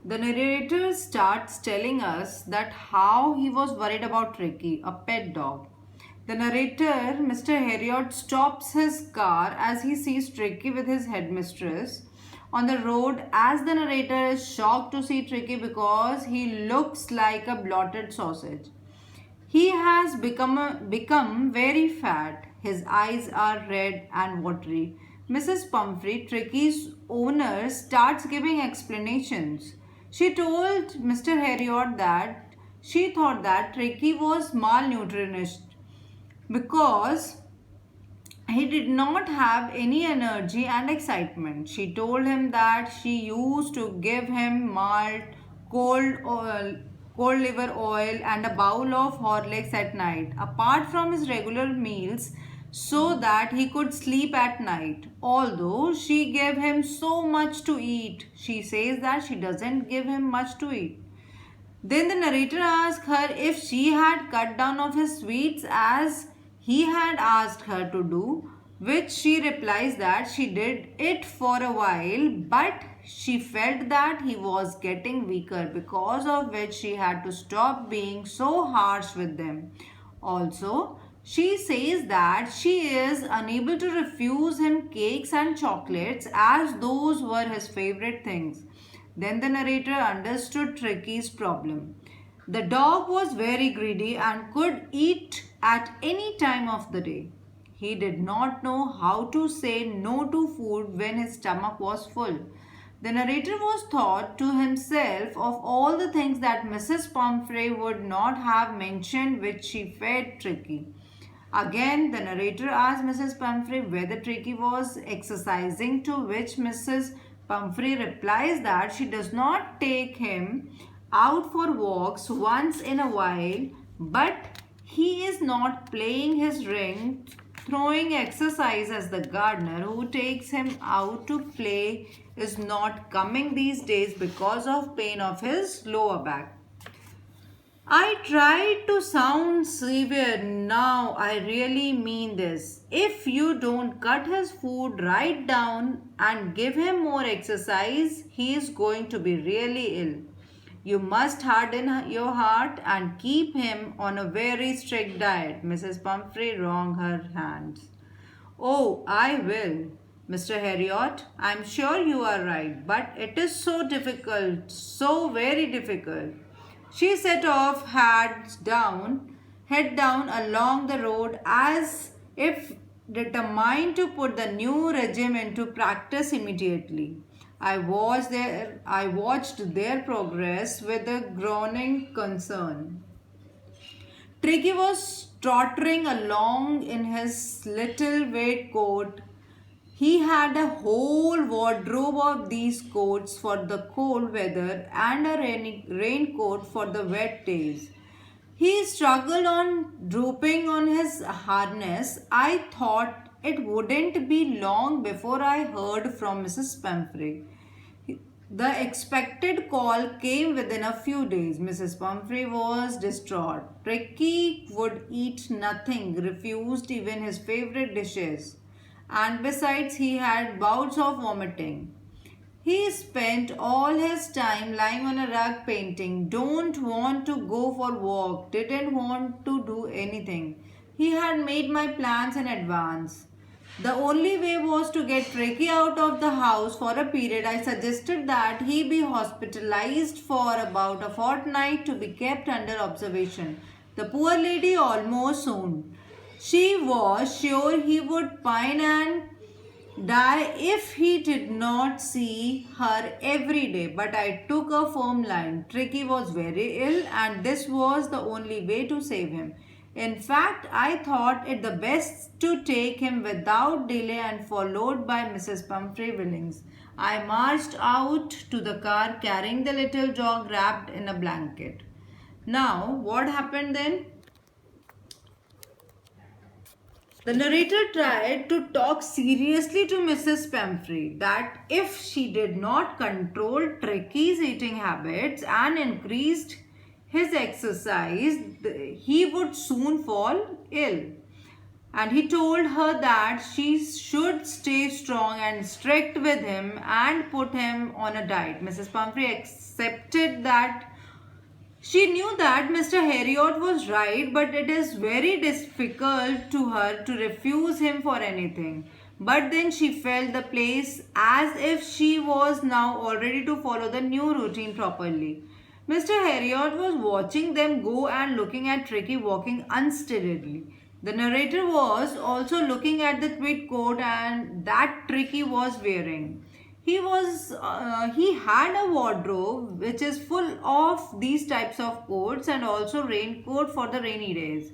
The narrator starts telling us that how he was worried about Tricky, a pet dog. The narrator, Mr. Heriot, stops his car as he sees Tricky with his headmistress on the road, as the narrator is shocked to see Tricky because he looks like a blotted sausage. He has become very fat. His eyes are red and watery. Mrs. Pumphrey, Tricky's owner, starts giving explanations. She told Mr. Heriot that she thought that Tricky was malnourished because he did not have any energy and excitement. She told him that she used to give him malt, cold oil, cold liver oil, and a bowl of Horlicks at night, apart from his regular meals, so that he could sleep at night. Although she gave him so much to eat, she says that she doesn't give him much to eat. Then the narrator asks her if she had cut down of his sweets as he had asked her to do, which she replies that she did it for a while, but she felt that he was getting weaker, because of which she had to stop being so harsh with them. Also, she says that she is unable to refuse him cakes and chocolates as those were his favorite things. Then the narrator understood Tricky's problem. The dog was very greedy and could eat at any time of the day. He did not know how to say no to food when his stomach was full. The narrator was thought to himself of all the things that Mrs. Pomfrey would not have mentioned which she fed Tricky. Again, the narrator asked Mrs. Pumphrey whether Tricky was exercising, to which Mrs. Pumphrey replies that she does not take him out for walks once in a while, but he is not playing his ring, throwing exercise as the gardener who takes him out to play is not coming these days because of pain of his lower back. I tried to sound severe. Now I really mean this. If you don't cut his food right down and give him more exercise, he is going to be really ill. You must harden your heart and keep him on a very strict diet. Mrs. Pumphrey wrung her hands. Oh, I will, Mr. Heriot. I'm sure you are right, but it is so difficult, so very difficult. She set off, head down along the road as if determined to put the new regime into practice immediately. I watched their progress with a growing concern. Tricky was tottering along in his little weight coat. He had a whole wardrobe of these coats for the cold weather and a raincoat for the wet days. He struggled on, drooping on his harness. I thought it wouldn't be long before I heard from Mrs. Pumphrey. The expected call came within a few days. Mrs. Pumphrey was distraught. Tricky would eat nothing, refused even his favorite dishes, and besides, he had bouts of vomiting. He spent all his time lying on a rug painting, don't want to go for walk, didn't want to do anything. He had made my plans in advance. The only way was to get Tricky out of the house for a period. I suggested that he be hospitalized for about a fortnight to be kept under observation. The poor lady almost swooned. She was sure he would pine and die if he did not see her every day. But I took a firm line. Tricky was very ill, and this was the only way to save him. In fact, I thought it the best to take him without delay, and followed by Mrs. Pumphrey Willings, I marched out to the car carrying the little dog wrapped in a blanket. Now, what happened then? The narrator tried to talk seriously to Mrs. Pumphrey that if she did not control Tricky's eating habits and increased his exercise, he would soon fall ill. and he told her that she should stay strong and strict with him and put him on a diet. Mrs. Pumphrey accepted that. She knew that Mr. Heriot was right, but it is very difficult to her to refuse him for anything. But then she felt the place as if she was now already to follow the new routine properly. Mr. Heriot was watching them go and looking at Tricky walking unsteadily. The narrator was also looking at the tweed coat and that Tricky was wearing. He had a wardrobe which is full of these types of coats and also raincoat for the rainy days.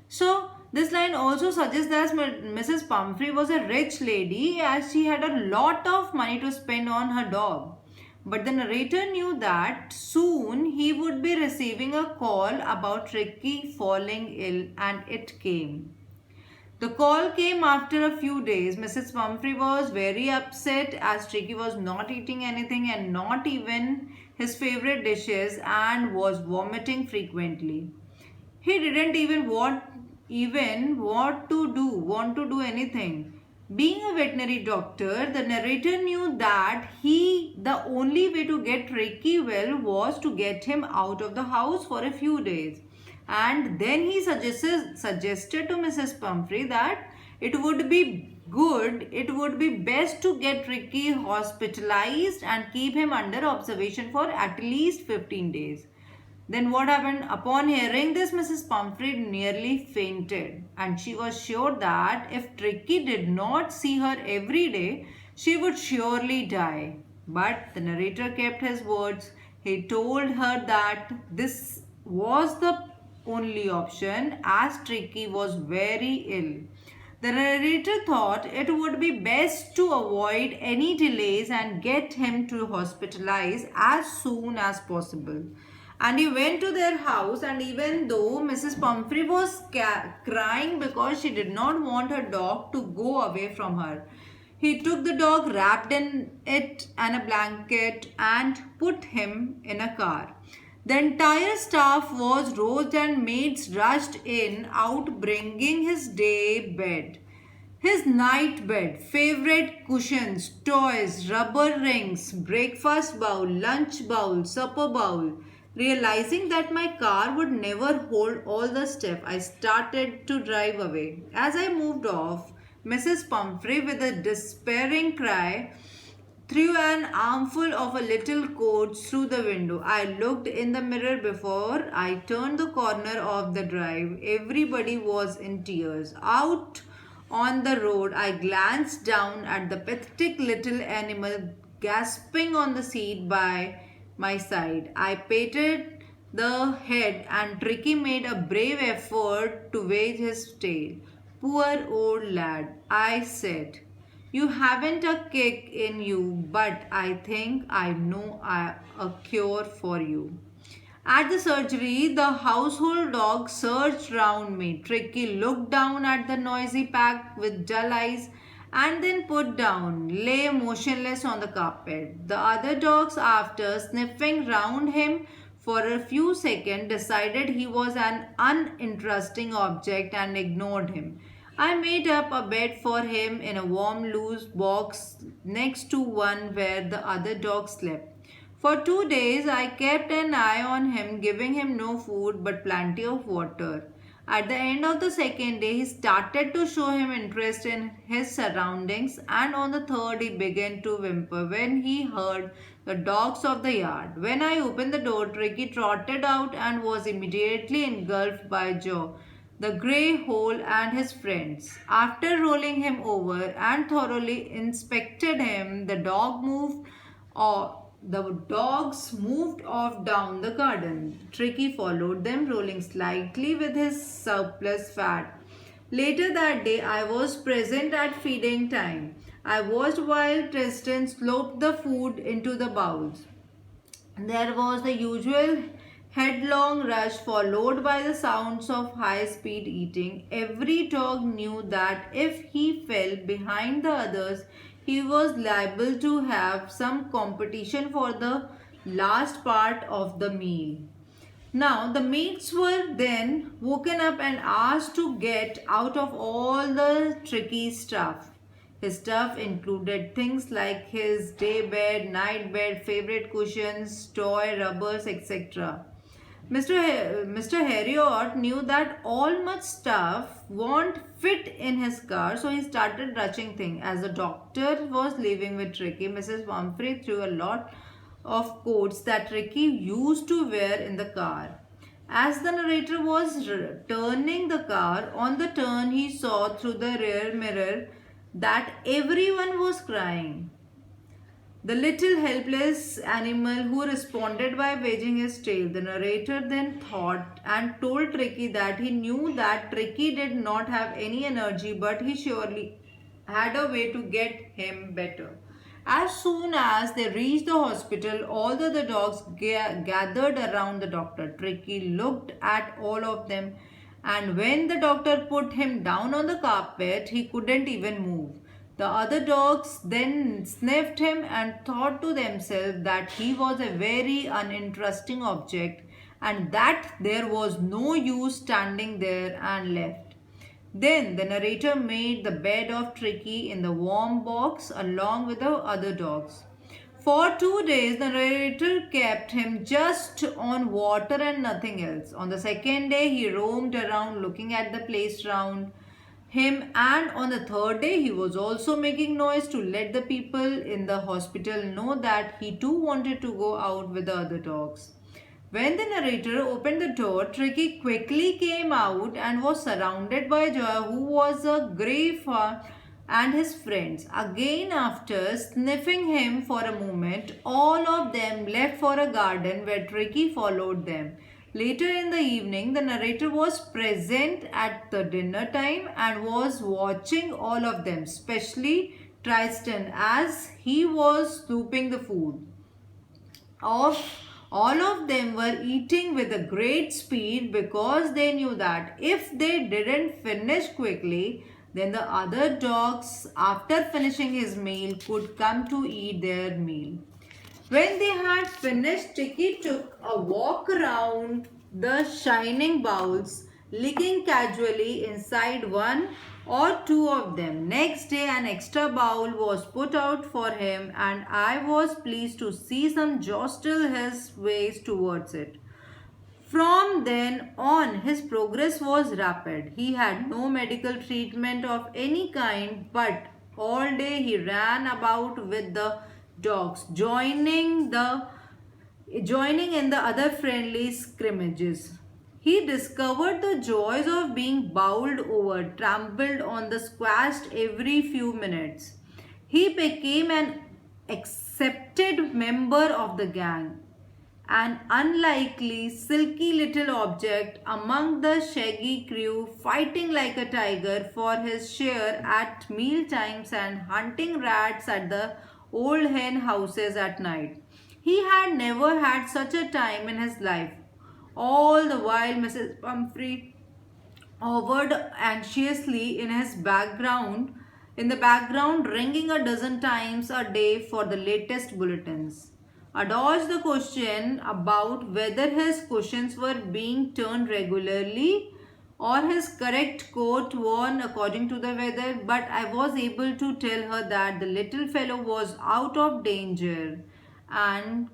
So this line also suggests that Mrs. Pumphrey was a rich lady as she had a lot of money to spend on her dog. But the narrator knew that soon he would be receiving a call about Ricky falling ill, and it came. The call came after a few days. Mrs. Pumphrey was very upset as Tricky was not eating anything and not even his favorite dishes and was vomiting frequently. He didn't even want to do anything. Being a veterinary doctor, the narrator knew that the only way to get Ricky well was to get him out of the house for a few days. And then he suggested to Mrs. Pumphrey that it would be best to get Ricky hospitalized and keep him under observation for at least 15 days. Then what happened? Upon hearing this, Mrs. Pumphrey nearly fainted, and she was sure that if Tricky did not see her every day, she would surely die. But the narrator kept his words. He told her that this was the only option as Tricky was very ill. The narrator thought it would be best to avoid any delays and get him to hospitalize as soon as possible. And he went to their house, and even though Mrs. Pumphrey was crying because she did not want her dog to go away from her, he took the dog, wrapped in it and a blanket, and put him in a car. The entire staff was roused and maids rushed in, out bringing his day bed. His night bed, favorite cushions, toys, rubber rings, breakfast bowl, lunch bowl, supper bowl. Realizing that my car would never hold all the stuff, I started to drive away. As I moved off, Mrs. Pumphrey, with a despairing cry, threw an armful of a little coat through the window. I looked in the mirror before I turned the corner of the drive. Everybody was in tears. Out on the road, I glanced down at the pathetic little animal gasping on the seat by my side. I patted the head and Tricky made a brave effort to wag his tail. Poor old lad, I said. You haven't a kick in you, but I think I know a cure for you. At the surgery, the household dog searched round me. Tricky looked down at the noisy pack with dull eyes and then put down, lay motionless on the carpet. The other dogs, after sniffing round him for a few seconds, decided he was an uninteresting object and ignored him. I made up a bed for him in a warm, loose box next to one where the other dogs slept. For 2 days, I kept an eye on him, giving him no food but plenty of water. At the end of the second day, he started to show him interest in his surroundings, and on the third, he began to whimper when he heard the dogs of the yard. When I opened the door, Tricky trotted out and was immediately engulfed by Joe, the grey hole, and his friends. After rolling him over and thoroughly inspected him, the dogs moved off down the garden. Tricky followed them, rolling slightly with his surplus fat. Later that day, I was present at feeding time. I watched while Tristan sloped the food into the bowls. There was the usual headlong rush followed by the sounds of high-speed eating. Every dog knew that if he fell behind the others, he was liable to have some competition for the last part of the meal. Now, the mates were then woken up and asked to get out of all the tricky stuff. His stuff included things like his day bed, night bed, favorite cushions, toy rubbers, etc. Mr. Harriot knew that all much stuff won't fit in his car, so he started rushing things. As the doctor was leaving with Tricky, Mrs. Pumphrey threw a lot of coats that Ricky used to wear in the car. As the narrator was turning the car, on the turn he saw through the rear mirror that everyone was crying. The little helpless animal who responded by wagging his tail. The narrator then thought and told Tricky that he knew that Tricky did not have any energy, but he surely had a way to get him better. As soon as they reached the hospital, all the other dogs gathered around the doctor. Tricky looked at all of them, and when the doctor put him down on the carpet, he couldn't even move. The other dogs then sniffed him and thought to themselves that he was a very uninteresting object and that there was no use standing there, and left. Then the narrator made the bed of Tricky in the warm box along with the other dogs. For 2 days, the narrator kept him just on water and nothing else. On the second day, he roamed around looking at the place round him, and on the third day, he was also making noise to let the people in the hospital know that he too wanted to go out with the other dogs. When the narrator opened the door, Tricky quickly came out and was surrounded by Joy, who was a grey fawn, and his friends. Again, after sniffing him for a moment, all of them left for a garden where Tricky followed them. Later in the evening, the narrator was present at the dinner time and was watching all of them, especially Tristan, as he was scooping the food. Of all of them were eating with a great speed because they knew that if they didn't finish quickly, then the other dogs, after finishing his meal, could come to eat their meal. When they had finished, Tricky took a walk around the shining bowls, licking casually inside one or two of them. Next day, an extra bowl was put out for him, and I was pleased to see some jostle his ways towards it. From then on, his progress was rapid. He had no medical treatment of any kind, but all day he ran about with the dogs, joining in the other friendly scrimmages. He discovered the joys of being bowled over, trampled on, the squashed every few minutes. He became an accepted member of the gang, an unlikely, silky little object among the shaggy crew, fighting like a tiger for his share at meal times and hunting rats at the old hen houses at night. He had never had such a time in his life. All the while, Mrs. Pumphrey hovered anxiously in the background, ringing a dozen times a day for the latest bulletins. I dodged the question about whether his cushions were being turned regularly or his correct coat worn according to the weather, but I was able to tell her that the little fellow was out of danger and